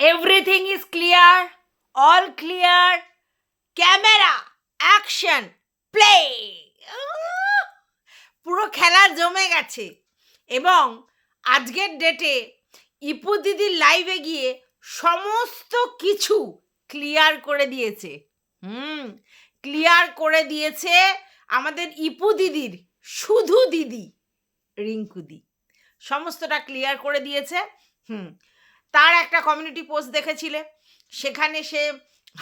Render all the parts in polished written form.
Everything is clear, all clear, camera, action, play. পুরো খেলা জমে গেছে এবং আজকের ডেটে ইপু দিদির লাইভে গিয়ে সমস্ত কিছু ক্লিয়ার করে দিয়েছে। ক্লিয়ার করে দিয়েছে আমাদের ইপু দিদির শুধু দিদি রিঙ্কুদি, সমস্তটা ক্লিয়ার করে দিয়েছে। তার একটা কমিউনিটি পোস্ট দেখেছিলে, সেখানে সে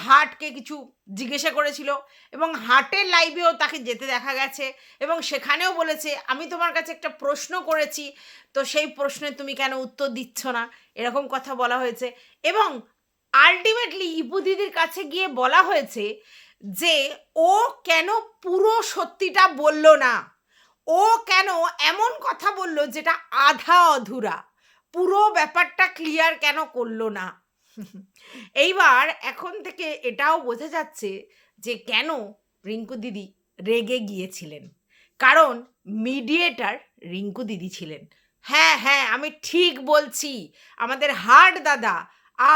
হার্টকে কিছু জিজ্ঞাসা করেছিল এবং হার্টের লাইভেও তাকে যেতে দেখা গেছে এবং সেখানেও বলেছে আমি তোমার কাছে একটা প্রশ্ন করেছি, তো সেই প্রশ্নে তুমি কেন উত্তর দিচ্ছ না, এরকম কথা বলা হয়েছে। এবং আলটিমেটলি ইপু দিদির কাছে গিয়ে বলা হয়েছে যে ও কেন পুরো সত্যিটা বলল না, ও কেন এমন কথা বলল যেটা আধা অধুরা, পুরো ব্যাপারটা ক্লিয়ার কেন করলো না। এইবার এখন থেকে এটাও বোঝা যাচ্ছে যে কেন রিঙ্কু দিদি রেগে গিয়েছিলেন, কারণ মিডিয়েটার রিঙ্কু দিদি ছিলেন। হ্যাঁ আমি ঠিক বলছি, আমাদের হার্ট দাদা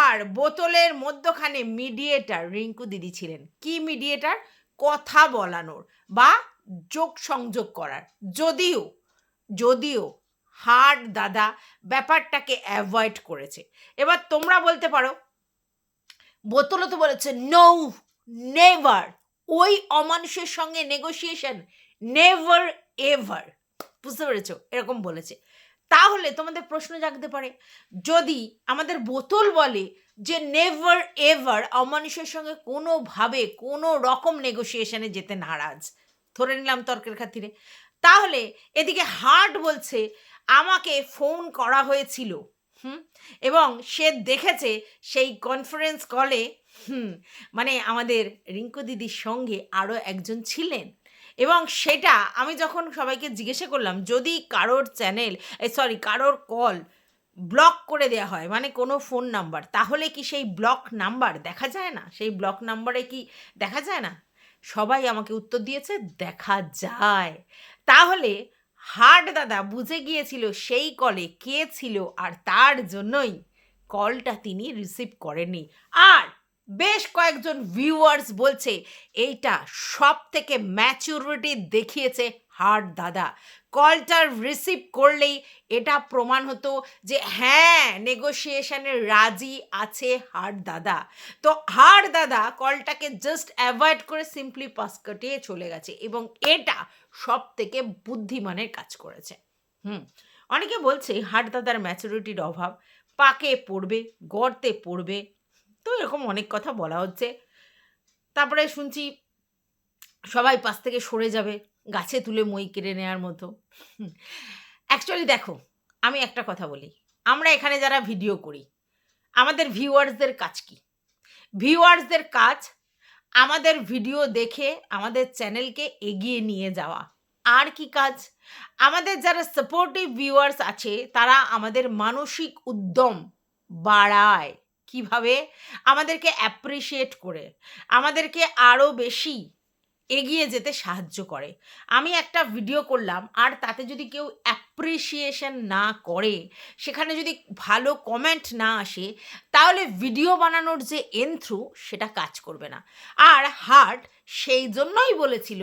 আর বোতলের মধ্যখানে মিডিয়েটার রিঙ্কু দিদি ছিলেন। কি মিডিয়েটার? কথা বলানোর বা যোগ সংযোগ করার। যদিও হার্ট দাদা ব্যাপারটাকে অ্যাভয়েড করেছে। এবার তোমরা বলতে পারো, বোতলও তো বলেছে নো, নেভার, ওই অমানুষের সঙ্গে নেগোসিয়েশন নেভার এভার, বুঝতে পেরেছো? এরকম বলেছে। তাহলে তোমাদের প্রশ্ন জাগতে পারে, যদি আমাদের বোতল বলে যে নেভার এভার অমানুষের সঙ্গে কোনোভাবে কোনো রকম নেগোসিয়েশনে যেতে নারাজ, ধরে নিলাম তর্কের খাতিরে, তাহলে এদিকে হার্ট বলছে আমাকে ফোন করা হয়েছিল এবং সে দেখেছে সেই কনফারেন্স কলে মানে আমাদের রিঙ্কু দিদির সঙ্গে আরও একজন ছিলেন। এবং সেটা আমি যখন সবাইকে জিজ্ঞাসা করলাম, যদি কারোর চ্যানেল কারোর কল ব্লক করে দেওয়া হয়, মানে কোনো ফোন নাম্বার, তাহলে কি সেই ব্লক নাম্বার দেখা যায় না? সেই ব্লক নাম্বারে কি দেখা যায় না? সবাই আমাকে উত্তর দিয়েছে দেখা যায়। তাহলে হার্ট দাদা বুঝে গিয়েছিল সেই কলে কে ছিল আর তার জন্যই কলটা তিনি রিসিভ করেননি। আর বেশ কয়েকজন ভিউয়ার্স বলছে এইটা সব থেকে ম্যাচুরিটি দেখিয়েছে হার্ট দাদা। কলটা রিসিভ করলেই এটা প্রমাণ হতো যে হ্যাঁ নেগোসিয়েশনের রাজি আছে হার্ট দাদা। তো হার্ট দাদা কলটাকে জাস্ট অ্যাভয়েড করে সিম্পলি পাস কাটিয়ে চলে গেছে এবং এটা সব থেকে বুদ্ধিমানের কাজ করেছে। অনেকে বলছে হার্ট দাদার ম্যাচুরিটির অভাব, পাকে পড়বে, গর্তে পড়বে, তো এরকম অনেক কথা বলা হচ্ছে। তারপরে শুনছি সবাই পাশ থেকে সরে যাবে, গাছে তুলে মই কেড়ে নেওয়ার মতো। অ্যাকচুয়ালি দেখো, আমি একটা কথা বলি, আমরা এখানে যারা ভিডিও করি, আমাদের ভিউয়ার্সদের কাজ কি? ভিউয়ার্সদের কাজ আমাদের ভিডিও দেখে আমাদের চ্যানেলকে এগিয়ে নিয়ে যাওয়া। আর কি কাজ? আমাদের যারা সাপোর্টিভ ভিউয়ার্স আছে তারা আমাদের মানসিক উদ্যম বাড়ায়। কিভাবে? আমাদেরকে অ্যাপ্রিসিয়েট করে, আমাদেরকে আরও বেশি এগিয়ে যেতে সাহায্য করে। আমি একটা ভিডিও করলাম আর তাতে যদি কেউ অ্যাপ্রিসিয়েশন না করে, সেখানে যদি ভালো কমেন্ট না আসে, তাহলে ভিডিও বানানোর যে এন্থ্রু সেটা কাজ করবে না। আর হার্ট সেই জন্যই বলেছিল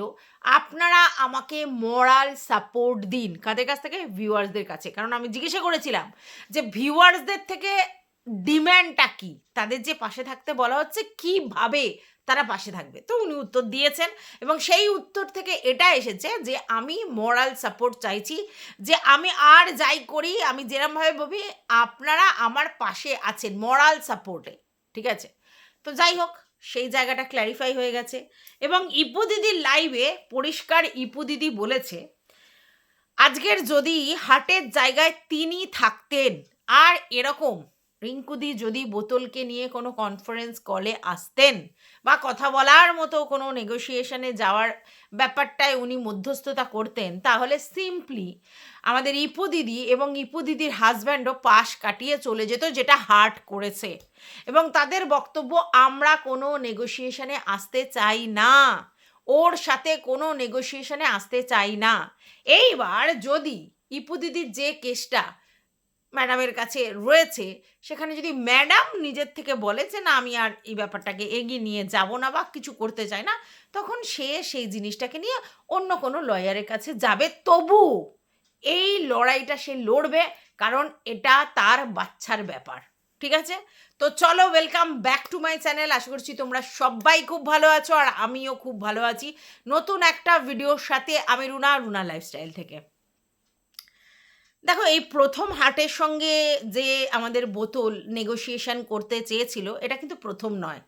আপনারা আমাকে মোরাল সাপোর্ট দিন। কাদের কাছ থেকে? ভিউয়ার্সদের কাছে। কারণ আমি জিজ্ঞাসা করেছিলাম যে ভিউয়ার্সদের থেকে ডিম্যান্ডটা কি, তাদের যে পাশে থাকতে বলা হচ্ছে কিভাবে তারা পাশে থাকবে। তো উনি উত্তর দিয়েছেন এবং সেই উত্তর থেকে এটা এসেছে যে আমি মোরাল সাপোর্ট চাইছি, যে আমি আর যাই করি, আমি যেরমভাবে ভাবি আপনারা আমার পাশে আছেন মোরাল সাপোর্টে, ঠিক আছে? তো যাই হোক, সেই জায়গাটা ক্ল্যারিফাই হয়ে গেছে। এবং ইপু দিদির লাইভে পরিষ্কার ইপু দিদি বলেছে আজকের যদি হার্টের জায়গায় তিনি থাকতেন আর এরকম রিঙ্কুদি যদি বোতলকে নিয়ে কোনো কনফারেন্স কলে আসতেন বা কথা বলার মতো কোনো নেগোসিয়েশনে যাওয়ার ব্যাপারটায় উনি মধ্যস্থতা করতেন, তাহলে সিম্পলি আমাদের ইপু দিদি এবং ইপু দিদির হাজব্যান্ডও পাশ কাটিয়ে চলে যেত, যেটা হার্ট করেছে। এবং তাদের বক্তব্য আমরা কোনো নেগোসিয়েশনে আসতে চাই না, ওর সাথে কোনো নেগোসিয়েশনে আসতে চাই না। এইবার যদি ইপু দিদির যে কেসটা ম্যাডামের কাছে রয়েছে, সেখানে যদি ম্যাডাম নিজের থেকে বলে যে না আমি আর এই ব্যাপারটাকে এগিয়ে নিয়ে যাব না বা কিছু করতে চাই না, তখন সে সেই জিনিসটাকে নিয়ে অন্য কোনো লয়ারের কাছে যাবে। তবু এই লড়াইটা সে লড়বে, কারণ এটা তার বাচ্চার ব্যাপার। ঠিক আছে? তো চলো, welcome back to my channel. আশা করছি তোমরা সবাই খুব ভালো আছো, আর আমিও খুব ভালো আছি নতুন একটা ভিডিওর সাথে। আমি রুনা লাইফস্টাইল থেকে। দেখো, এই প্রথম হাটের সঙ্গে যে আমাদের বোতল নেগোসিয়েশন করতে চেয়েছিল, এটা কিন্তু প্রথম নয়।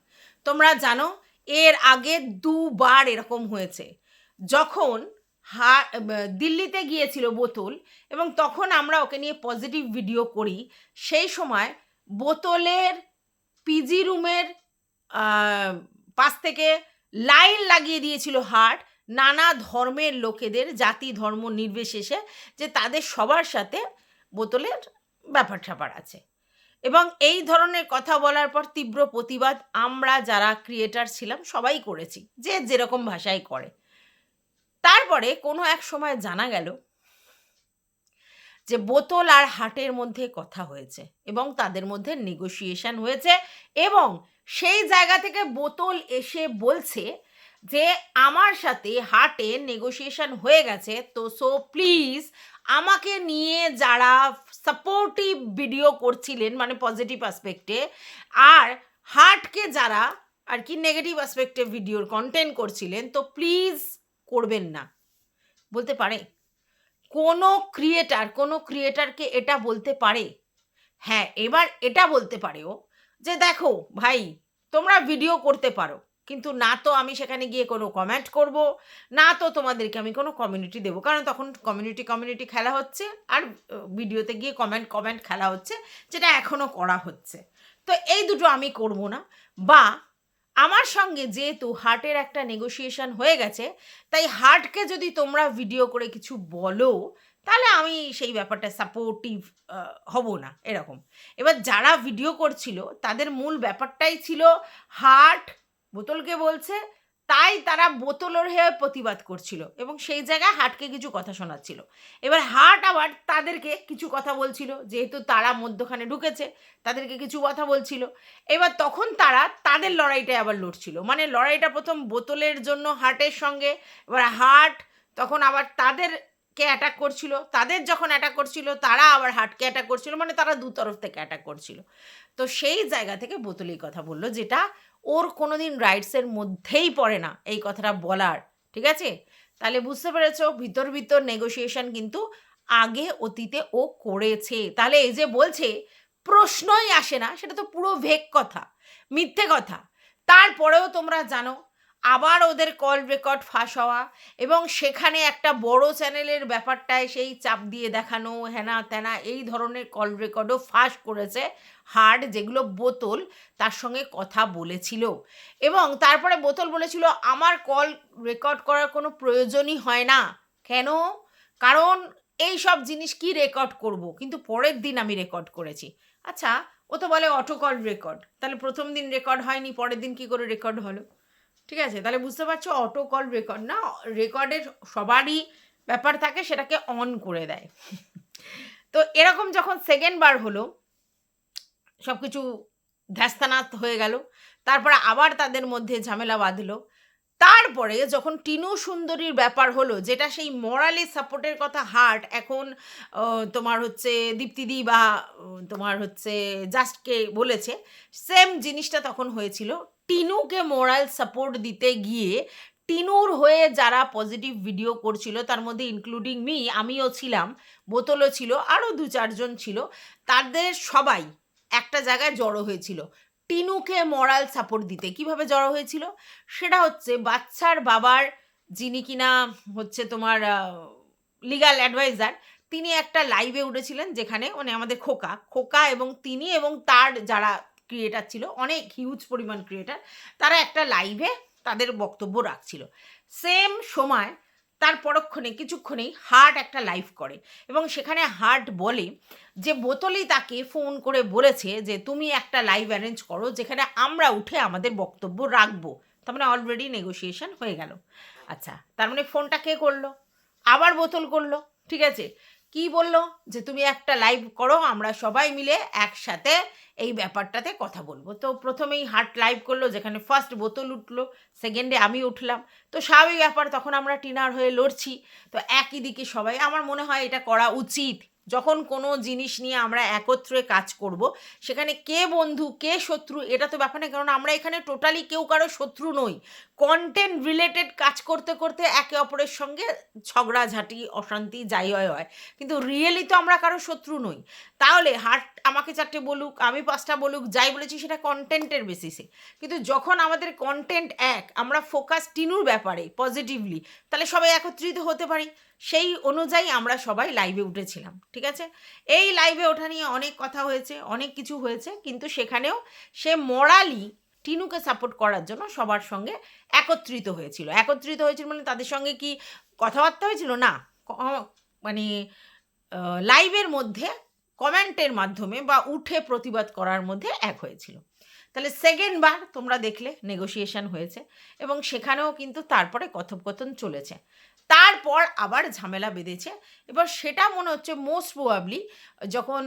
তোমরা জানো এর আগে দুবার এরকম হয়েছে। যখন দিল্লিতে গিয়েছিল বোতল, এবং তখন আমরা ওকে নিয়ে পজিটিভ ভিডিও করি, সেই সময় বোতলের পিজি রুমের পাশ থেকে লাইন লাগিয়ে দিয়েছিল হাট নানা ধর্মের লোকেদের, জাতি ধর্ম নির্বিশেষে, যে তাদের সবার সাথে বোতলের ব্যাপার স্যাপার আছে। এবং এই ধরনের কথা বলার পর তীব্র প্রতিবাদ আমরা যারা ক্রিয়েটার ছিলাম সবাই করেছি, যে যেরকম ভাষায় করে। তারপরে কোনো এক সময় জানা গেল যে বোতল আর হাটের মধ্যে কথা হয়েছে এবং তাদের মধ্যে নেগোসিয়েশন হয়েছে, এবং সেই জায়গা থেকে বোতল এসে বলছে যে আমার সাথে হাটে নেগোসিয়েশন হয়ে গেছে, তো সো প্লিজ আমাকে নিয়ে যারা সাপোর্টিভ ভিডিও করছিলেন মানে পজিটিভ অ্যাসপেক্টে, আর হাটকে যারা আর কি নেগেটিভ অ্যাসপেক্টে ভিডিওর কন্টেন্ট করছিলেন, তো প্লিজ করবেন না। বলতে পারে কোনো ক্রিয়েটারকে এটা বলতে পারে? হ্যাঁ, এবার এটা বলতে পারেও যে দেখো ভাই, তোমরা ভিডিও করতে পারো, কিন্তু না তো আমি সেখানে গিয়ে কোনো কমেন্ট করব, না তো তোমাদেরকে আমি কোনো কমিউনিটি দেবো, কারণ তখন কমিউনিটি খেলা হচ্ছে, আর ভিডিওতে গিয়ে কমেন্ট খেলা হচ্ছে, যেটা এখনও করা হচ্ছে। তো এই দুটো আমি করব না। বা আমার সঙ্গে যেহেতু হার্টের একটা নেগোসিয়েশন হয়ে গেছে, তাই হার্টকে যদি তোমরা ভিডিও করে কিছু বলো, তাহলে আমি সেই ব্যাপারটা সাপোর্টিভ হব না, এরকম। এবার যারা ভিডিও করছিল তাদের মূল ব্যাপারটাই ছিল হার্ট বোতলকে বলছে, তাই তারা বোতলের হয়ে প্রতিবাদ করছিল, এবং সেই জায়গায় হার্টকে কিছু কথা শোনাচ্ছিল। এবার হার্ট আবার তাদেরকে কিছু কথা বলছিল, যেহেতু তারা মধ্যখানে ঢুকেছে, তাদেরকে কিছু কথা বলছিল। এবার তখন তারা তাদের লড়াইটাই আবার লড়ছিল, মানে লড়াইটা প্রথম বোতলের জন্য হার্টের সঙ্গে, এবার হার্ট তখন আবার তাদেরকে অ্যাটাক করছিল, তাদের যখন অ্যাটাক করছিল তারা আবার হার্টকে অ্যাটাক করছিল, মানে তারা দু তরফ থেকে অ্যাটাক করছিল। তো সেই জায়গা থেকে বোতলই কথা বললো, যেটা ওর কোনোদিন রাইটসের মধ্যেই পড়ে না এই কথাটা বলার। ঠিক আছে? তাহলে বুঝতে পেরেছো, ভিতর নেগোসিয়েশন কিন্তু আগে অতীতে ও করেছে। তাহলে এই যে বলছে প্রশ্নই আসে না, সেটা তো পুরো ভেক কথা, মিথ্যে কথা। তারপরেও তোমরা জানো আবার ওদের কল রেকর্ড ফাঁস হওয়া, এবং সেখানে একটা বড় চ্যানেলের ব্যাপারটায় সেই চাপ দিয়ে দেখানো, হেনা তেনা, এই ধরনের কল রেকর্ডও ফাঁস করেছে হার্ট, যেগুলো বোতল তার সঙ্গে কথা বলেছিল। এবং তারপরে বোতল বলেছিল আমার কল রেকর্ড করার কোনো প্রয়োজনই হয় না। কেন? কারণ এই সব জিনিস কি রেকর্ড করব, কিন্তু পরের দিন আমি রেকর্ড করেছি। আচ্ছা, ও তো বলে অটো কল রেকর্ড, তাহলে প্রথম দিন রেকর্ড হয়নি, পরের দিন কি করে রেকর্ড হলো? ঠিক আছে? তাহলে বুঝতে পারছো, অটো কল রেকর্ড না, রেকর্ডের সবারই ব্যাপার থাকে, সেটাকে অন করে দেয়। তো এরকম যখন সেকেন্ড বার হলো, সব কিছু ধ্যাস্তানাত হয়ে গেল, তারপরে আবার তাদের মধ্যে ঝামেলা বাঁধলো। তারপরে যখন টিনু সুন্দরীর ব্যাপার হলো, যেটা সেই মোরালি সাপোর্টের কথা হার্ট এখন তোমার হচ্ছে দীপ্তিদি বা তোমার হচ্ছে জাস্টকে বলেছে, সেম জিনিসটা তখন হয়েছিল। টিনুকে মোরাল সাপোর্ট দিতে গিয়ে টিনুর হয়ে যারা পজিটিভ ভিডিও করছিল, তার মধ্যে ইনক্লুডিং মি, আমিও ছিলাম, বোতলও ছিল, আরও 2-4 জন ছিল, তাদের সবাই একটা জায়গায় জড়ো হয়েছিল টিনুকে মোরাল সাপোর্ট দিতে। কিভাবে জড়ো হয়েছিল সেটা হচ্ছে, বাচ্চার বাবার যিনি কিনা হচ্ছে তোমার লিগ্যাল অ্যাডভাইজার, তিনি একটা লাইভে উঠেছিলেন, যেখানে মানে আমাদের খোকা এবং তিনি এবং তার যারা ক্রিয়েটার ছিল, অনেক হিউজ পরিমাণ ক্রিয়েটার, তারা একটা লাইভে তাদের বক্তব্য রাখছিল। সেম সময় তার পরক্ষণে কিছুক্ষণেই হার্ট একটা লাইভ করে, এবং সেখানে হার্ট বলে যে বোতলই তাকে ফোন করে বলেছে যে তুমি একটা লাইভ অ্যারেঞ্জ করো, যেখানে আমরা উঠে আমাদের বক্তব্য রাখবো। তার মানে অলরেডি নেগোসিয়েশন হয়ে গেল। আচ্ছা, তার মানে ফোনটা কে করলো? আবার বোতল করলো। ঠিক আছে? কি বলল যে তুমি একটা লাইভ করো, আমরা সবাই মিলে একসাথে এই ব্যাপারটাতে কথা বলবো। তো প্রথমেই হার্ট লাইভ করলো, যেখানে ফার্স্ট বোতল উঠলো, সেকেন্ডে আমি উঠলাম। তো স্বাভাবিক ব্যাপার, তখন আমরা টিনার হয়ে লড়ছি। তো একই দিকে সবাই, আমার মনে হয় এটা করা উচিত। যখন কোনো জিনিস নিয়ে আমরা একত্রে কাজ করব, সেখানে কে বন্ধু কে শত্রু এটা তো ব্যাপার নেই, কারণ আমরা এখানে টোটালি কেউ কারো শত্রু নই। কন্টেন্ট রিলেটেড কাজ করতে করতে একে অপরের সঙ্গে ঝগড়াঝাঁটি অশান্তি যাই হয়, কিন্তু রিয়েলি তো আমরা কারো শত্রু নই। তাহলে হার্ট আমাকে 4টে বলুক, আমি 5টা বলুক, যাই বলেছি সেটা কন্টেন্টের বেসিসে। কিন্তু যখন আমাদের কন্টেন্ট এক, আমরা ফোকাস টিনুর ব্যাপারে পজিটিভলি, তাহলে সবাই একত্রিত হতে পারি। সেই অনুযায়ী আমরা সবাই লাইভে উঠেছিলাম, ঠিক আছে। এই লাইভে ওঠা নিয়ে অনেক কথা হয়েছে, অনেক কিছু হয়েছে, কিন্তু সেখানেও সে মোরালি টিনুকে সাপোর্ট করার জন্য সবার সঙ্গে একত্রিত হয়েছিল। মানে তাদের সঙ্গে কি কথাবার্তা হয়েছিল না, মানে লাইভের মধ্যে কমেন্টের মাধ্যমে বা উঠে প্রতিবাদ করার মধ্যে এক হয়েছিল। তাহলে সেকেন্ড বার তোমরা দেখলে নেগোসিয়েশন হয়েছে, এবং সেখানেও কিন্তু তারপরে কথোপকথন চলেছে। তারপর আবার ঝামেলা বেঁধেছে। এবার সেটা মনে হচ্ছে মোস্ট প্রবাবলি যখন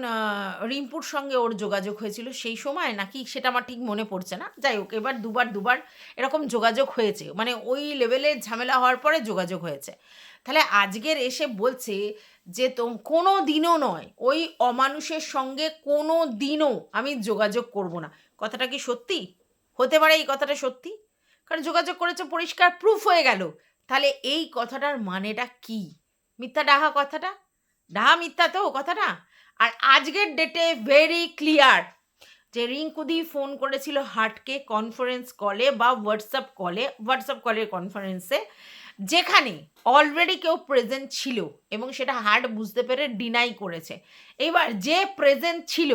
রিম্পুর সঙ্গে ওর যোগাযোগ হয়েছিল সেই সময় নাকি, সেটা আমার ঠিক মনে পড়ছে না। যাই হোক, এবার দুবার এরকম যোগাযোগ হয়েছে, মানে ওই লেভেলের ঝামেলা হওয়ার পরে যোগাযোগ হয়েছে। তাহলে আজকের এসে বলছে যে কোনো দিনও নয়, ওই অমানুষের সঙ্গে কোনো দিনও আমি যোগাযোগ করব না। কথাটা কি সত্যি হতে পারে? এই কথাটা সত্যি, কারণ যোগাযোগ করেছে, পরিষ্কার প্রুফ হয়ে গেল। তাহলে এই কথাটার মানেটা কি? মিথ্যা ডাহা কথাটা, ডাহা মিথ্যা তো কথাটা। আর আজকের ডেটে ভেরি ক্লিয়ার যে রিঙ্কুদি ফোন করেছিল হার্টকে কনফারেন্স কলে বা হোয়াটসঅ্যাপ কলের কনফারেন্সে, যেখানে অলরেডি কেউ প্রেজেন্ট ছিল, এবং সেটা হার্ট বুঝতে পেরে ডিনাই করেছে। এবার যে প্রেজেন্ট ছিল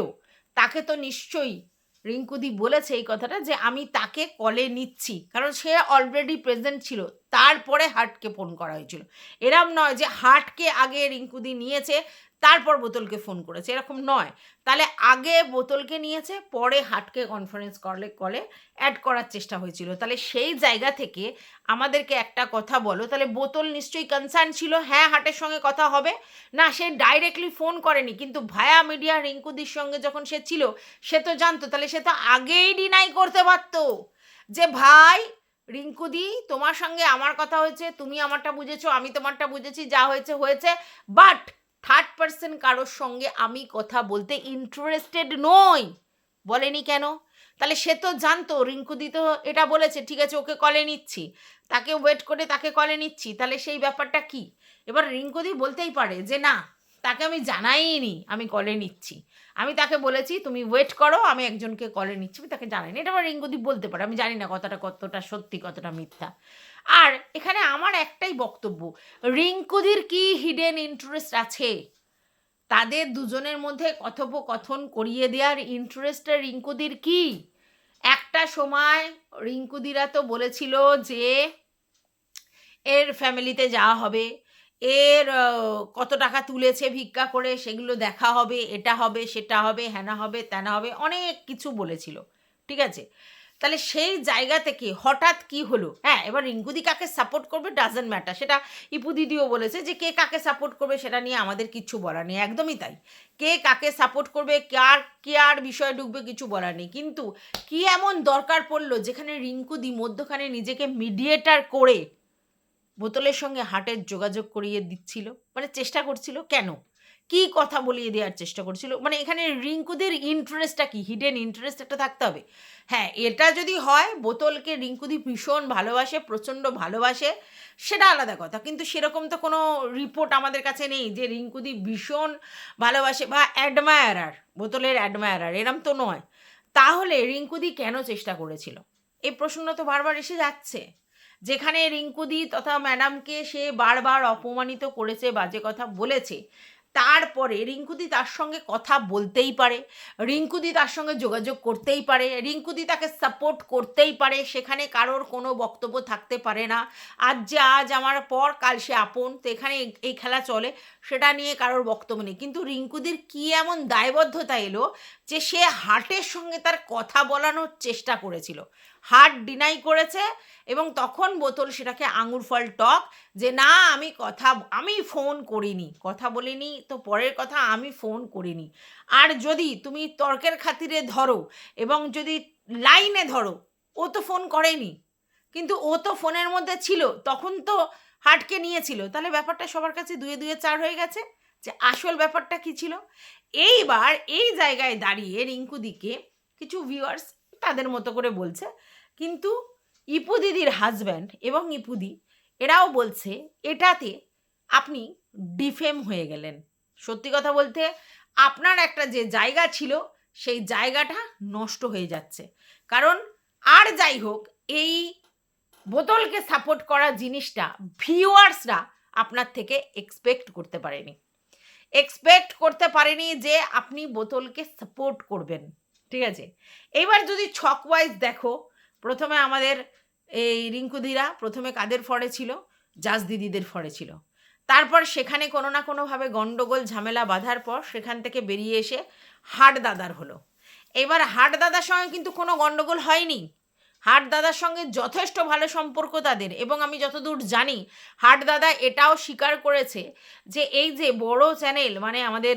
তাকে তো নিশ্চয়ই রিঙ্কুদি বলেছে এই কথাটা যে আমি তাকে কলে নিচ্ছি, কারণ সে অলরেডি প্রেজেন্ট ছিল। তারপরে হার্টকে ফোন করা হয়েছিল। এরম নয় যে হার্টকে আগে রিঙ্কুদি নিয়েছে তারপর বোতলকে ফোন করেছে, এরকম নয়। তাহলে আগে বোতলকে নিয়েছে, পরে হার্টকে কনফারেন্স কলে অ্যাড করার চেষ্টা হয়েছিল। তাহলে সেই জায়গা থেকে আমাদেরকে একটা কথা বলো, তাহলে বোতল নিশ্চয়ই কনসার্ন ছিল হ্যাঁ হার্টের সঙ্গে কথা হবে। না, সে ডাইরেক্টলি ফোন করেনি, কিন্তু ভায়া মিডিয়া রিঙ্কুদির সঙ্গে যখন সে ছিল সে তো জানতো। তাহলে সে তো আগেই ডিনাই করতে পারতো যে ভাই রিঙ্কুদি তোমার সঙ্গে আমার কথা হয়েছে, তুমি আমারটা বুঝেছো, আমি তোমারটা বুঝেছি, যা হয়েছে হয়েছে, বাট থার্ড পার্সন কারোর সঙ্গে আমি কথা বলতে ইন্টারেস্টেড নই। বলেনি কেন? তাহলে সে তো জানতো, রিঙ্কুদি তো এটা বলেছে, ঠিক আছে ওকে কলে নিচ্ছি, তাকে ওয়েট করে তাকে কলে নিচ্ছি। তাহলে সেই ব্যাপারটা কি? এবার রিঙ্কুদি বলতেই পারে যে না, তাকে আমি জানাইনি আমি কলে নিচ্ছি, আমি তাকে বলেছি তুমি ওয়েট করো, আমি একজনকে কলে নিচ্ছি, আমি তাকে জানাইনি। এটা আবার রিঙ্কুদি বলতে পারে, আমি জানি না কথাটা কতটা সত্যি কতটা মিথ্যা। আর এখানে আমার একটাই বক্তব্য, রিঙ্কুদির কি হিডেন ইন্টারেস্ট আছে? তাদের দুজনের মধ্যে কথোপকথন করিয়ে দেওয়ার ইন্টারেস্টটা রিঙ্কুদির কি? একটা সময় রিঙ্কুদিরা তো বলেছিল যে এর ফ্যামিলিতে যাওয়া হবে, এর কত টাকা তুলেছে ভিক্ষা করে সেগুলো দেখা হবে, এটা হবে সেটা হবে, হ্যানা হবে ত্যানা হবে, অনেক কিছু বলেছিল, ঠিক আছে। তাহলে সেই জায়গা থেকে হঠাৎ কি হলো? হ্যাঁ, এবার রিঙ্কুদি কাকে সাপোর্ট করবে ডাজেন্ট ম্যাটার, সেটা ইপু দিদিও বলেছে যে কে কাকে সাপোর্ট করবে সেটা নিয়ে আমাদের কিচ্ছু বলার নেই, একদমই তাই। কে কাকে সাপোর্ট করবে, কে আর বিষয়ে ঢুকবে, কিছু বলার নেই। কিন্তু কি এমন দরকার পড়লো যেখানে রিঙ্কুদি মধ্যখানে নিজেকে মিডিয়েটার করে বোতলের সঙ্গে হার্টের যোগাযোগ করিয়ে দিচ্ছিল, মানে চেষ্টা করছিল? কেন? কি কথা বলিয়ে দেওয়ার চেষ্টা করছিল? মানে এখানে রিঙ্কুদের ইন্টারেস্টটা কি? হিডেন ইন্টারেস্ট একটা থাকতে হবে। হ্যাঁ, এটা যদি হয় বোতলকে রিঙ্কুদি ভীষণ ভালোবাসে, প্রচণ্ড ভালোবাসে, সেটা আলাদা কথা, কিন্তু সেরকম তো কোনো রিপোর্ট আমাদের কাছে নেই যে রিঙ্কুদি ভীষণ ভালোবাসে বা অ্যাডমায়ারার, বোতলের অ্যাডমায়ারার, এরম তো নয়। তাহলে রিঙ্কুদি কেন চেষ্টা করেছিল? এই প্রশ্নটা তো বারবার এসে যাচ্ছে। যেখানে রিঙ্কুদি তথা ম্যাডামকে সে বারবার অপমানিত করেছে, বাজে কথা বলেছে, তারপরে রিঙ্কুদি তার সঙ্গে কথা বলতেই পারে, রিঙ্কুদি তার সঙ্গে যোগাযোগ করতেই পারে, রিঙ্কুদি তাকে সাপোর্ট করতেই পারে, সেখানে কারোর কোনো বক্তব্য থাকতে পারে না। আজ আমার পর কাল সে আপন, তো এখানে এই খেলা চলে, সেটা নিয়ে কারোর বক্তব্য নেই। কিন্তু রিঙ্কুদির কি এমন দায়বদ্ধতা এলো যে সে হার্টের সঙ্গে তার কথা বলানোর চেষ্টা করেছিল, হার্ট ডিনাই করেছে এবং তখন বোতল সেটাকে আঙুর ফল টক যে না আমি ফোন করিনি, কথা বলিনি তো পরের কথা, আমি ফোন করিনি। আর যদি তুমি তর্কের খাতিরে ধরো এবং যদি লাইনে ধরো, ও তো ফোন করেনি, কিন্তু ও তো ফোনের মধ্যে ছিল, তখন তো হার্টকে নিয়েছিল, তাহলে ব্যাপারটা সবার কাছে 2 2 4 হয়ে গেছে যে আসল ব্যাপারটা কি ছিল। এইবার এই জায়গায় দাঁড়িয়ে রিঙ্কুদিকে কিছু ভিউয়ার্স তাদের মতো করে বলছে, কিন্তু ইপু দিদির হাজব্যান্ড এবং ইপুদি এরাও বলছে এটাতে আপনি ডিফেম হয়ে গেলেন। সত্যি কথা বলতে আপনার একটা যে জায়গা ছিল সেই জায়গাটা নষ্ট হয়ে যাচ্ছে। কারণ আর যাই হোক, এই বোতলকে সাপোর্ট করা জিনিসটা ভিউয়ার্সরা আপনার থেকে এক্সপেক্ট করতে পারেনি যে আপনি বোতলকে সাপোর্ট করবেন, ঠিক আছে। এইবার যদি ছক ওয়াইজ দেখো, প্রথমে আমাদের এই রিঙ্কুদিরা প্রথমে কাদের ফরে ছিল, জাজ দিদিদের ফরে ছিল, তারপর সেখানে কোনো না কোনোভাবে গন্ডগোল ঝামেলা বাঁধার পর সেখান থেকে বেরিয়ে এসে হাট দাদার হলো। এবার হাট দাদার সঙ্গে কিন্তু কোনো গন্ডগোল হয়নি, হাট দাদার সঙ্গে যথেষ্ট ভালো সম্পর্ক তাদের, এবং আমি যতদূর জানি হাট দাদা এটাও স্বীকার করেছে যে এই যে বড় চ্যানেল মানে আমাদের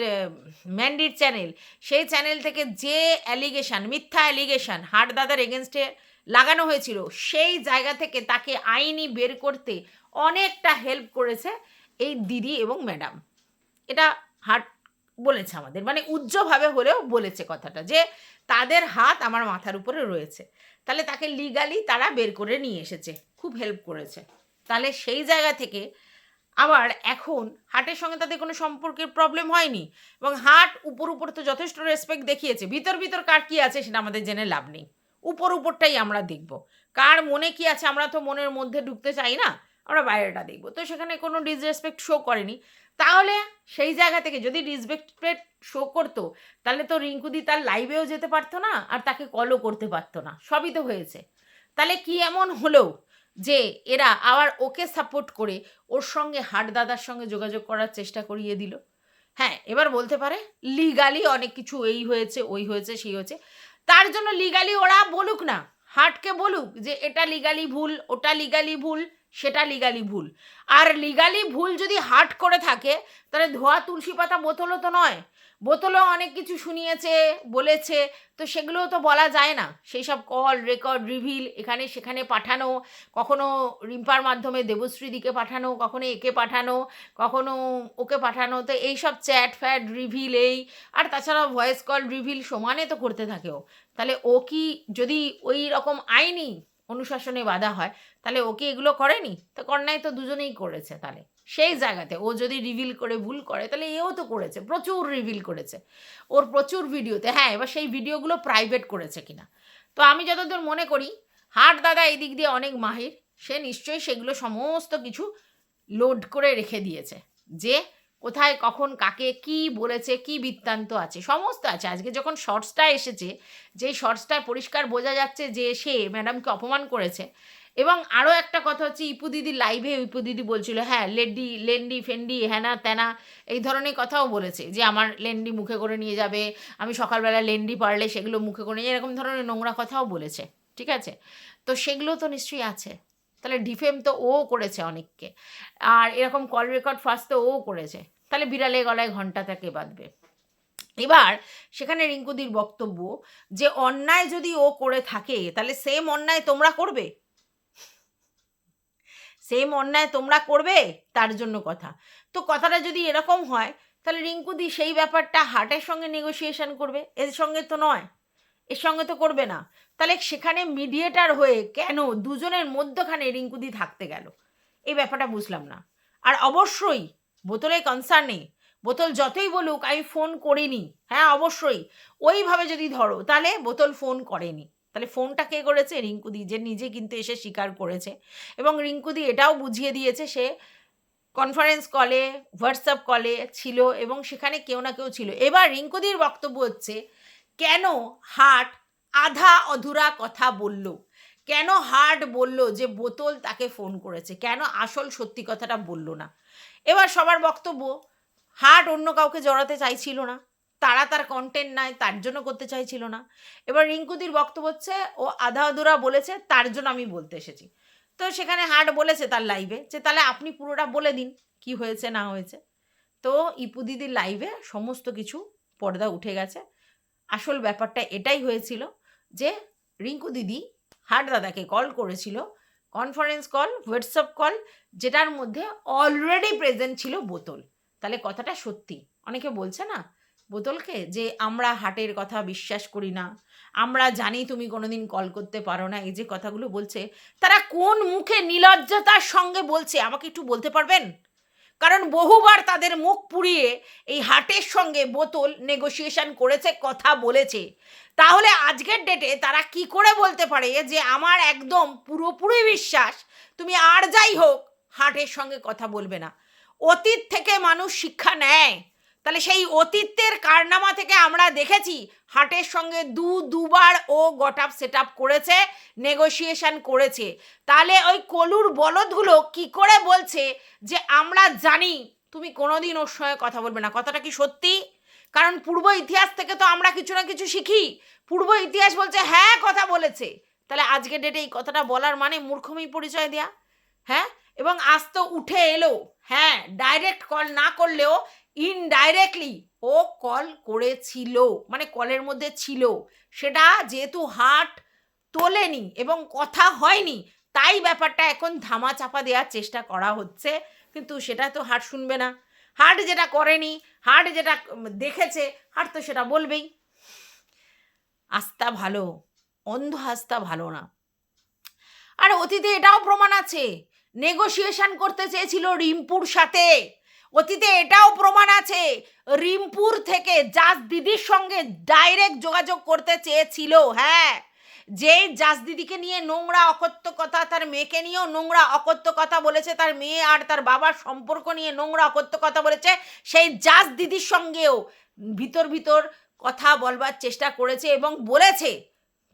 ম্যান্ডির চ্যানেল, সেই চ্যানেল থেকে যে মিথ্যা অ্যালিগেশন হাট দাদার এগেনস্টে লাগানো হয়েছিল, সেই জায়গা থেকে তাকে আইনি বের করতে অনেকটা হেল্প করেছে এই দিদি এবং ম্যাডাম। এটা হাট বলেছে আমাদের, মানে উজ্জ্বলভাবে হলেও বলেছে কথাটা, যে তাদের হাত আমার মাথার উপরে রয়েছে, তাহলে তাকে লিগালি তারা বের করে নিয়ে এসেছে, খুব হেল্প করেছে। তাহলে সেই জায়গা থেকে আবার এখন হাটের সঙ্গে তাদের কোনো সম্পর্কের প্রবলেম হয়নি, এবং হাট উপর তো যথেষ্ট রেসপেক্ট দেখিয়েছে। ভিতর কার কী আছে সেটা আমাদের জেনে লাভ নেই, উপরটাই আমরা দেখব, কার মনে কি আছে আমরা তো মনের মধ্যে ঢুকতে চাই না, আমরা বাইরেটা দেখব। তো সেখানে কোনো ডিসরেসপেক্ট শো করেনি, তাহলে সেই জায়গা থেকে যদি ডিসরেসপেক্ট শো করতো তাহলে তো রিঙ্কুদি তার লাইভেও যেতে পারতো না, আর তাকে কলও করতে পারতো না, সবই তো হয়েছে। তাহলে কি এমন হলো যে এরা আবার ওকে সাপোর্ট করে ওর সঙ্গে হাট দাদার সঙ্গে যোগাযোগ করার চেষ্টা করিয়ে দিল? হ্যাঁ, এবার বলতে পারে লিগালি অনেক কিছু এই হয়েছে ওই হয়েছে সেই হয়েছে, তার জন্য লিগালি ওরা বলুক না, হাটকে বলুক যে এটা লিগালি ভুল, ওটা লিগালি ভুল, সেটা লিগালি ভুল। আর লিগালি ভুল যদি হাট করে থাকে তাহলে ধোয়া তুলসী পাতা বোতলও তো নয়, বোতলও অনেক কিছু শুনিয়েছে বলেছে, তো সেগুলোও তো বলা যায় না। সেই সব কল রেকর্ড রিভিল এখানে সেখানে পাঠানো, কখনো রিম্পার মাধ্যমে দেবশ্রীদিকে পাঠানো, কখনো একে পাঠানো, কখনো ওকে পাঠানো, তো এইসব চ্যাট ফ্যাট রিভিল এই, আর তাছাড়া ভয়েস কল রিভিল সমানে তো করতে থাকে ও। তাহলে ও কি যদি ওই রকম আইনি অনুশাসনে বাধা হয় তাহলে ওকে এগুলো করেনি? তো নাই তো দুজনেই করেছে। তাহলে সেই জায়গাতে ও যদি রিভিল করে ভুল করে তাহলে এও তো করেছে, প্রচুর রিভিল করেছে ওর প্রচুর ভিডিওতে। হ্যাঁ, এবার সেই ভিডিওগুলো প্রাইভেট করেছে কিনা, তো আমি যতদূর মনে করি হাট দাদা এই দিক দিয়ে অনেক মাহির, সে নিশ্চয়ই সেগুলো সমস্ত কিছু লোড করে রেখে দিয়েছে, যে কোথায় কখন কাকে কি বলেছে, কি বৃত্তান্ত আছে, সমস্ত আছে। আজকে যখন শর্টসটা এসেছে, যেই শর্টসটায় পরিষ্কার বোঝা যাচ্ছে যে সে ম্যাডামকে অপমান করেছে। এবং আরও একটা কথা হচ্ছে, ইপু দিদির লাইভে ইপু দিদি বলছিল হ্যাঁ লেন্ডি ফেন্ডি হ্যানা ত্যানা এই ধরনের কথাও বলেছে, যে আমার লেন্ডি মুখে করে নিয়ে যাবে, আমি সকালবেলা লেন্ডি পারলে সেগুলো মুখে করে নিয়ে, এরকম ধরনের নোংরা কথাও বলেছে, ঠিক আছে। তো সেগুলো তো নিশ্চয়ই আছে, তাহলে ডিফেম তো ও করেছে অনেককে, আর এরকম কল রেকর্ড ফার্স্ট তো ও করেছে, তাহলে বিড়ালে গলায় ঘন্টা তাকে বাঁধবে। এবার সেখানে রিঙ্কুদির বক্তব্য যে অন্যায় যদি ও করে থাকে তাহলে সেম অন্যায় তোমরা করবে, সেম অন্যায় তোমরা করবে, তার জন্য কথা। তো কথাটা যদি এরকম হয় তাহলে রিঙ্কুদি সেই ব্যাপারটা হাটের সঙ্গে নেগোসিয়েশন করবে, এর সঙ্গে তো নয়, এর সঙ্গে তো করবে না। তাহলে সেখানে মিডিয়েটার হয়ে কেন দুজনের মধ্যখানে রিঙ্কুদি থাকতে গেল, এই ব্যাপারটা বুঝলাম না। আর অবশ্যই বোতলের কনসার্নে বোতল যতই বলুক আমি ফোন করিনি, হ্যাঁ অবশ্যই ওইভাবে যদি ধরো তাহলে বোতল ফোন করেনি, তাহলে ফোনটা কে করেছে? রিঙ্কুদি, যে নিজে কিন্তু এসে স্বীকার করেছে, এবং রিঙ্কুদি এটাও বুঝিয়ে দিয়েছে সে কনফারেন্স কলে হোয়াটসঅ্যাপ কলে ছিল এবং সেখানে কেউ না কেউ ছিল। এবার রিঙ্কুদির বক্তব্য হচ্ছে কেন হাট আধা অধুরা কথা বলল, কেন হাট বলল যে বোতল তাকে ফোন করেছে, কেন আসল সত্যি কথাটা বলল না। এবার সবার বক্তব্য হাট অন্য কাউকে জড়াতে চাইছিল না, তারা তার কন্টেন্ট নাই তার জন্য করতে চাইছিল না। এবার রিঙ্কুদির বক্তব্য হচ্ছে ও আধা আধুরা বলেছে তার জন্য আমি বলতে এসেছি। তো সেখানে হার্ট বলেছে তার লাইভে যে তাহলে আপনি পুরোটা বলে দিন কি হয়েছে না হয়েছে। তো ইপু দিদির লাইভে সমস্ত কিছু পর্দা উঠে গেছে। আসল ব্যাপারটা এটাই হয়েছিল যে রিঙ্কু দিদি হার্ট দাদাকে কল করেছিল, কনফারেন্স কল, হোয়াটসঅ্যাপ কল, যেটার মধ্যে অলরেডি প্রেজেন্ট ছিল বোতল। তাহলে কথাটা সত্যি। অনেকে বলছে না বোতলকে যে আমরা হার্টের কথা বিশ্বাস করি না, আমরা জানি তুমি কোনোদিন কল করতে পারো না, এই যে কথাগুলো বলছে তারা কোন মুখে নির্লজ্জতার সঙ্গে বলছে আমাকে একটু বলতে পারবেন? কারণ বহুবার তাদের মুখ পুড়িয়ে এই হার্টের সঙ্গে বোতল নেগোসিয়েশন করেছে, কথা বলেছে। তাহলে আজকের ডেটে তারা কি করে বলতে পারে যে আমার একদম পুরোপুরি বিশ্বাস তুমি আর যাই হোক হার্টের সঙ্গে কথা বলবে না? অতীত থেকে মানুষ শিক্ষা নেয়। তাহলে সেই অতীতের কারনামা থেকে আমরা দেখেছি হার্টের সঙ্গে দুবার ও গট আপ সেট আপ করেছে, নেগোসিয়েশন করেছে। তাহলে ওই কলুর বলদগুলো কি করে বলছে যে আমরা জানি তুমি কোনোদিন ওর সঙ্গে কথা বলবে না? কথাটা কি সত্যি? কারণ পূর্ব ইতিহাস থেকে তো আমরা কিছু না কিছু শিখি। পূর্ব ইতিহাস বলছে হ্যাঁ কথা বলেছে। তাহলে আজকের ডেটে এই কথাটা বলার মানে মূর্খমি পরিচয় দেয়া। হ্যাঁ, এবং আজ তো উঠে এলো, হ্যাঁ ডাইরেক্ট কল না করলেও ইনডাইরেক্টলি ও কল করেছিল, মানে কলের মধ্যে ছিল। সেটা যেহেতু হার্ট তোলেনি এবং কথা হয়নি, তাই ব্যাপারটা এখন ধামা চাপা দেওয়ার চেষ্টা করা হচ্ছে। কিন্তু সেটা তো হার্ট শুনবে না। হার্ট যেটা করেনি, হার্ট যেটা দেখেছে, হার্ট তো সেটা বলবেই। আস্থা ভালো, অন্ধ আস্থা ভালো না। আর অতীতে এটাও প্রমাণ আছে, নেগোসিয়েশন করতে চেয়েছিল রিম্পুর সাথে। অতীতে এটাও প্রমাণ আছে, রিম্পুর থেকে জাজ দিদির সঙ্গে ডাইরেক্ট যোগাযোগ করতে চেয়েছিল। হ্যাঁ, যেই জাজ দিদিকে নিয়ে নোংরা অকথ্য কথা, তার মেয়েকে নিয়েও নোংরা অকথ্য কথা বলেছে, তার মেয়ে আর তার বাবার সম্পর্ক নিয়ে নোংরা অকথ্য কথা বলেছে, সেই জাজ দিদির সঙ্গেও ভিতর কথা বলবার চেষ্টা করেছে এবং বলেছে।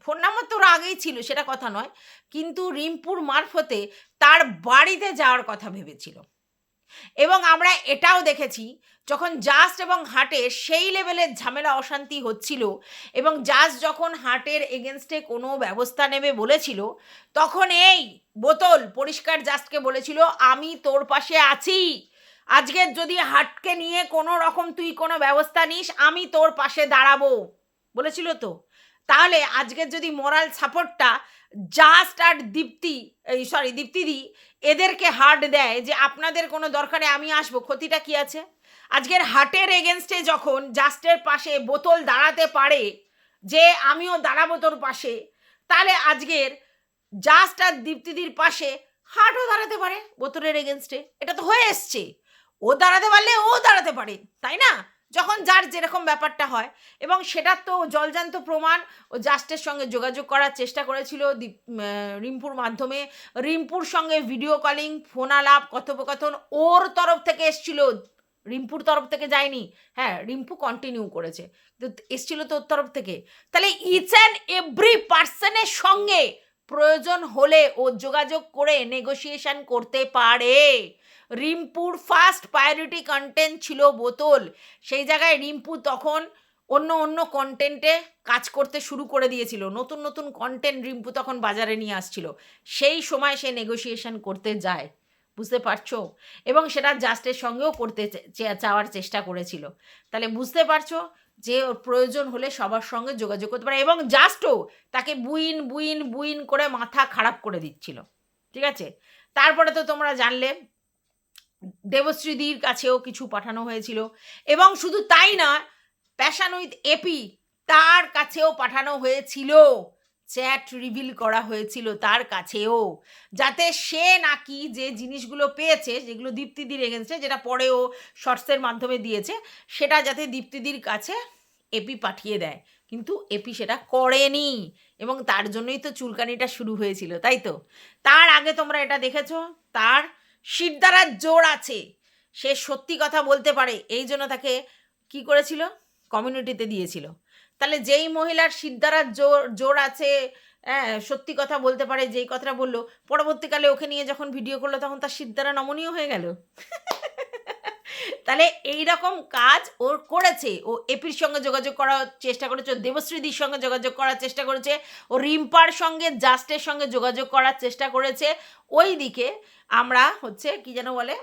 ফোন নাম্বার তো ওর আগেই ছিল, সেটা কথা নয়, কিন্তু রিম্পুর মারফতে তার বাড়িতে যাওয়ার কথা ভেবেছিল। এবং আমরা এটাও দেখেছি যখন জাস্ট এবং হার্টের সেই লেভেলের ঝামেলা অশান্তি হচ্ছিল এবং জাস্ট যখন হার্টের এগেনস্টে কোনো ব্যবস্থা নেবে বলেছিল, তখন এই বোতল পরিষ্কার জাস্টকে বলেছিল আমি তোর পাশে আছি। আজকের যদি হার্টকে নিয়ে কোনো রকম তুই কোনো ব্যবস্থা নিস, আমি তোর পাশে দাঁড়াবো বলেছিল তো। তাহলে আজকের যদি মোরাল সাপোর্টটা জাস্ট আর দীপ্তিদি এদেরকে হার্ট দেয় যে আপনাদের কোনো দরকারে আমি আসবো, ক্ষতিটা কি আছে? আজকের হার্টের এগেনস্টে যখন জাস্টের পাশে বোতল দাঁড়াতে পারে যে আমিও দাঁড়াবো তোর পাশে, তাহলে আজকের জাস্ট আর দীপ্তিদির পাশে হার্টও দাঁড়াতে পারে বোতলের এগেনস্টে। এটা তো হয়ে এসছে, ও দাঁড়াতে পারলে ও দাঁড়াতে পারে, তাই না? যখন যার যেরকম ব্যাপারটা হয়। এবং সেটার তো জলজান্ত প্রমাণ, ও জাস্টের সঙ্গে যোগাযোগ করার চেষ্টা করেছিল রিম্পুর মাধ্যমে, রিম্পুর সঙ্গে ভিডিও কলিং, ফোন আলাপ, কথোপকথন ওর তরফ থেকে এসছিল, রিম্পুর তরফ থেকে যায়নি। হ্যাঁ, রিম্পু কন্টিনিউ করেছে, কিন্তু এসছিল তো ওর তরফ থেকে। তাহলে ইচ অ্যান্ড এভরি পার্সনের সঙ্গে প্রয়োজন হলে ও যোগাযোগ করে নেগোসিয়েশন করতে পারে। রিম্পুর ফার্স্ট প্রায়োরিটি কন্টেন্ট ছিল বোতল। সেই জায়গায় রিম্পু তখন অন্য কন্টেন্টে কাজ করতে শুরু করে দিয়েছিল, নতুন কন্টেন্ট রিম্পু তখন বাজারে নিয়ে আসছিল। সেই সময় সে নেগোসিয়েশন করতে যায়, বুঝতে পারছো? এবং সেটা জাস্টের সঙ্গেও করতে চাওয়ার চেষ্টা করেছিল। তাহলে বুঝতে পারছো যে ওর প্রয়োজন হলে সবার সঙ্গে যোগাযোগ করতে পারে। এবং জাস্টও তাকে বুইন করে মাথা খারাপ করে দিচ্ছিল, ঠিক আছে? তারপরে তো তোমরা জানলে দেবশ্রীদির কাছেও কিছু পাঠানো হয়েছিল, এবং শুধু তাই না, প্যাশন উইথ এপি তার কাছেও পাঠানো হয়েছিল, চ্যাট রিভিল করা হয়েছিল তার কাছেও, যাতে সে নাকি যে জিনিসগুলো পেয়েছে, যেগুলো দীপ্তিদির এগেনস্টে, যেটা পরেও শর্টসের মাধ্যমে দিয়েছে, সেটা যাতে দীপ্তিদির কাছে এপি পাঠিয়ে দেয়। কিন্তু এপি সেটা করেনি, এবং তার জন্যই তো চুলকানিটা শুরু হয়েছিল, তাই তো? তার আগে তোমরা এটা দেখেছো, তার শিরদাঁড়ার জোর আছে, সে সত্যি কথা বলতে পারে, এই জন্য তাকে কি করেছিল, কমিউনিটিতে দিয়েছিল। তাহলে যেই মহিলার শিরদাঁড়ার জোর আছে, হ্যাঁ সত্যি কথা বলতে পারে, যেই কথাটা বললো, পরবর্তীকালে ওকে নিয়ে যখন ভিডিও করলো তখন তার শিরদাঁড়া নমনীয় হয়ে গেল। তাহলে এই রকম কাজ ওর করেছে। ও এপির সঙ্গে যোগাযোগ করার চেষ্টা করেছে, ও দেবশ্রীদির সঙ্গে যোগাযোগ করার চেষ্টা করেছে, ও রিম্পার সঙ্গে জাস্টের সঙ্গে যোগাযোগ করার চেষ্টা করেছে। ওই দিকে আমরা হচ্ছে কি যেন বলে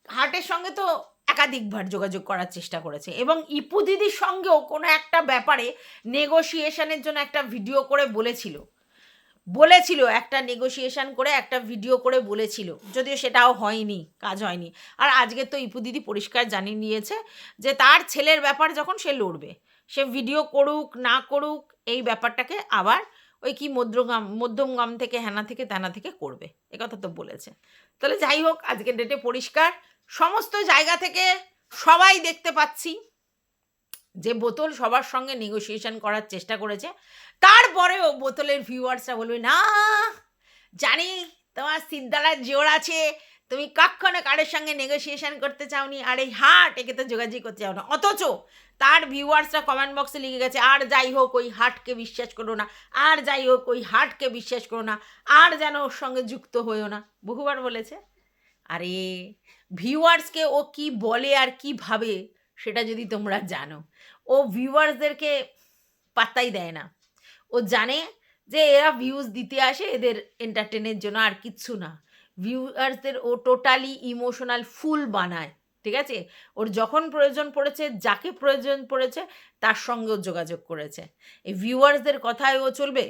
হার্টের সঙ্গে তো একাধিকবার যোগাযোগ করার চেষ্টা করেছে, এবং ইপু দিদির সঙ্গেও কোনো একটা ব্যাপারে নেগোসিয়েশনের জন্য একটা ভিডিও করে বলেছিল একটা নেগোসিয়েশন করে একটা ভিডিও করে বলেছিল, যদিও সেটাও হয়নি, কাজ হয়নি। আর আজকে তো ইপু দিদি পরিষ্কার জানিয়ে দিয়েছে যে তার ছেলের ব্যাপার যখন সে লড়বে, সে ভিডিও করুক না করুক এই ব্যাপারটাকে আবার ওই কি মধ্যমগ্রাম থেকে হেনা থেকে তেনা থেকে করবে, একথা তো বলেছে। তাহলে যাই হোক, আজকের ডেটে পরিষ্কার সমস্ত জায়গা থেকে সবাই দেখতে পাচ্ছি যে বোতল সবার সঙ্গে নেগোসিয়েশন করার চেষ্টা করেছে। তারপরেও বোতলের ভিউয়ার্সরা বলবে না, জানি তোমার সিদ্ধারার জোর আছে, তুমি কখনো কারোর সঙ্গে নেগোসিয়েশন করতে চাওনি, আর এই হার্ট একে তো যোগাযোগ করতে চাও না। অথচ তার ভিউয়ার্সরা কমেন্ট বক্সে লিখে গেছে, আর যাই হোক ওই হার্টকে বিশ্বাস করো না, আর যাই হোক ওই হার্টকে বিশ্বাস করো না, আর যেন ওর সঙ্গে যুক্ত হয়েও না, বহুবার বলেছে। আরে ভিউয়ার্সকে ও কি বলে আর কি ভাবে সেটা যদি তোমরা জানো, ও ভিউয়ার্সদেরকে পাত্তাই দেয় না। ও জানে যে এরা ভিউজ দিতে আসে এদের এন্টারটেনের জন্য, আর কিচ্ছু না। ভিউয়ার্সদের ও টোটালি ইমোশনাল ফুল বানায়, ঠিক আছে? ওর যখন প্রয়োজন পড়েছে, যাকে প্রয়োজন পড়েছে তার সঙ্গে ও যোগাযোগ করেছে। এই ভিউয়ার্সদের কথায় ও চলবে?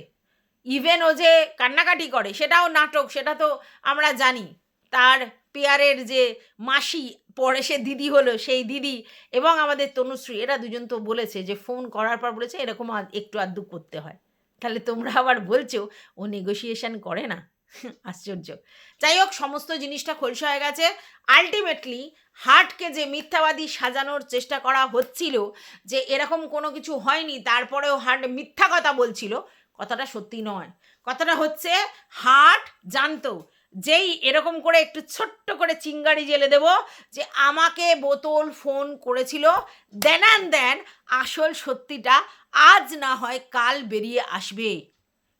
ইভেন ও যে কান্নাকাটি করে সেটাও নাটক, সেটা তো আমরা জানি। তার পেয়ারের যে মাসি পরে সে দিদি হলো, সেই দিদি এবং আমাদের তনুশ্রী, এরা দুজন তো বলেছে যে ফোন করার পর বলেছে এরকম একটু আধটু করতে হয়। তাহলে তোমরা আবার বলছো ও নেগোসিয়েশন করে না? আশ্চর্য। যাই হোক, সমস্ত জিনিসটা খোলসা হয়ে গেছে। আলটিমেটলি হার্টকে যে মিথ্যাবাদী সাজানোর চেষ্টা করা হচ্ছিল যে এরকম কোনো কিছু হয়নি, তারপরেও হার্ট মিথ্যা কথা বলছিল, কথাটা সত্যি নয়। কথাটা হচ্ছে হার্ট জানতো যেই এরকম করে একটু ছোট্ট করে চিঙ্গারি জেলে দেব যে আমাকে বোতল ফোন করেছিল, দেন আসল সত্যিটা আজ না হয় কাল বেরিয়ে আসবে।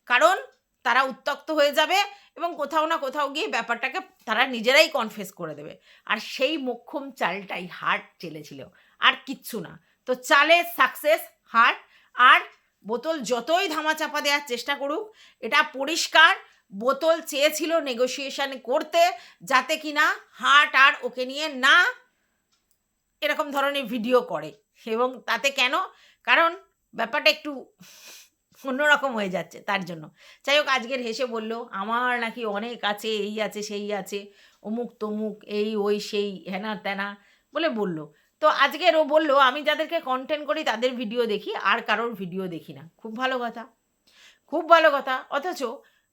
কারণ তারা উত্ত্যক্ত হয়ে যাবে এবং কোথাও না কোথাও গিয়ে ব্যাপারটাকে তারা নিজেরাই কনফেস করে দেবে। আর সেই মোক্ষম চালটাই হার্ট চেলেছিল, আর কিচ্ছু না। তো চালে সাকসেস হার্ট। আর বোতল যতই ধামাচাপা দেওয়ার চেষ্টা করুক, এটা পরিষ্কার বোতল চেয়েছিল নেগোসিয়েশন করতে, যাতে কিনা হার্ট আর ওকে নিয়ে না এরকম ধরনের ভিডিও করে। এবং তাতে কেন? কারণ ব্যাপারটা একটু অন্যরকম হয়ে যাচ্ছে, তার জন্য। যাই হোক, আজকের হেসে বলল আমার নাকি অনেক আছে, এই আছে সেই আছে, অমুক তমুক, এই ওই সেই হেনা তেনা বলে বলল। তো আজকের ও বলল আমি যাদেরকে কন্টেন্ট করি তাদের ভিডিও দেখি, আর কারোর ভিডিও দেখি না। খুব ভালো কথা, খুব ভালো কথা। অথচ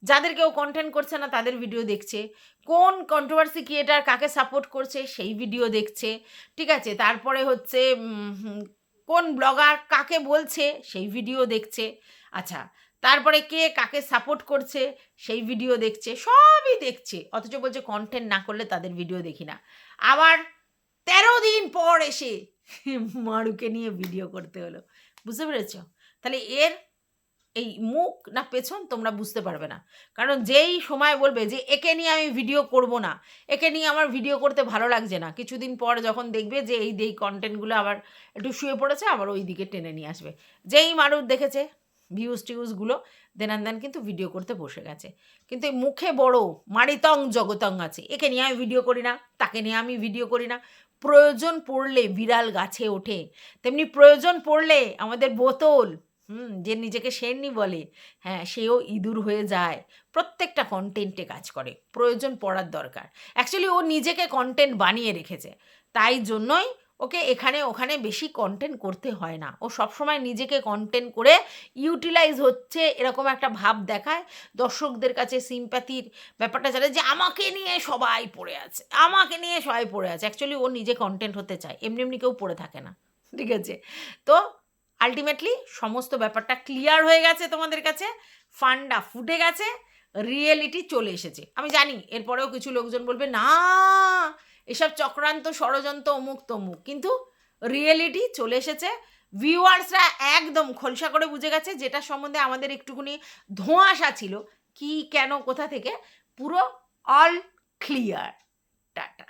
যাদের কেউ কন্টেন্ট করছে না তাদের ভিডিও দেখছে, কোন কন্ট্রোভার্সি ক্রিয়েটার কাকে সাপোর্ট করছে সেই ভিডিও দেখছে, ঠিক আছে? তারপরে হচ্ছে কোন ব্লগার কাকে বলছে সেই ভিডিও দেখছে, আচ্ছা, তারপরে কে কাকে সাপোর্ট করছে সেই ভিডিও দেখছে, সবই দেখছে। অথচ বলছে কন্টেন্ট না করলে তাদের ভিডিও দেখি না। আবার 13 দিন পর এসে মারুকে নিয়ে ভিডিও করতে হলো। বুঝতে পেরেছ? তাহলে এর এই মুখ না পেছন তোমরা বুঝতে পারবে না। কারণ যেই সময় বলবে যে একে নিয়ে আমি ভিডিও করব না, একে নিয়ে আমার ভিডিও করতে ভালো লাগছে না, কিছুদিন পর যখন দেখবে যে এই কন্টেন্টগুলো আবার একটু শুয়ে পড়েছে, আবার ওই দিকে টেনে নিয়ে আসবে। যেই মানুষ দেখেছে ভিউজগুলো দেন কিন্তু ভিডিও করতে বসে গেছে। কিন্তু এই মুখে বড় মারিতং জগতং আছে, একে নিয়ে আমি ভিডিও করি না, তাকে নিয়ে আমি ভিডিও করি না। প্রয়োজন পড়লে বিড়াল গাছে ওঠে, তেমনি প্রয়োজন পড়লে আমাদের বোতল যে নিজেকে শেরনি বলে, হ্যাঁ, সেও ইঁদুর হয়ে যায়। প্রত্যেকটা কন্টেন্টে কাজ করে, প্রয়োজন পড়ার দরকার। অ্যাকচুয়ালি ও নিজেকে কন্টেন্ট বানিয়ে রেখেছে, তাই জন্যই ওকে এখানে ওখানে বেশি কন্টেন্ট করতে হয় না। ও সবসময় নিজেকে কন্টেন্ট করে ইউটিলাইজ হচ্ছে এরকম একটা ভাব দেখায়, দর্শকদের কাছে সিম্প্যাথির ব্যাপারটা চলে যে আমাকে নিয়ে সবাই পড়ে আছে, আমাকে নিয়ে সবাই পড়ে আছে। অ্যাকচুয়ালি ও নিজে কন্টেন্ট হতে চায়, এমনি কেউ পড়ে থাকে না, ঠিক আছে? তো আলটিমেটলি সমস্ত ব্যাপারটা ক্লিয়ার হয়ে গেছে তোমাদের কাছে, ফান্ডা ফুটে গেছে, রিয়েলিটি চলে এসেছে। আমি জানি এরপরেও কিছু লোকজন বলবে না এসব চক্রান্ত ষড়যন্ত্র অমুক তমুক, কিন্তু রিয়েলিটি চলে এসেছে। ভিউয়ার্সরা একদম খোলসা করে বুঝে গেছে, যেটা সম্বন্ধে আমাদের একটুখানি ধোঁয়াশা ছিল, কি কেন কোথা থেকে, পুরো অল ক্লিয়ার। টাটা।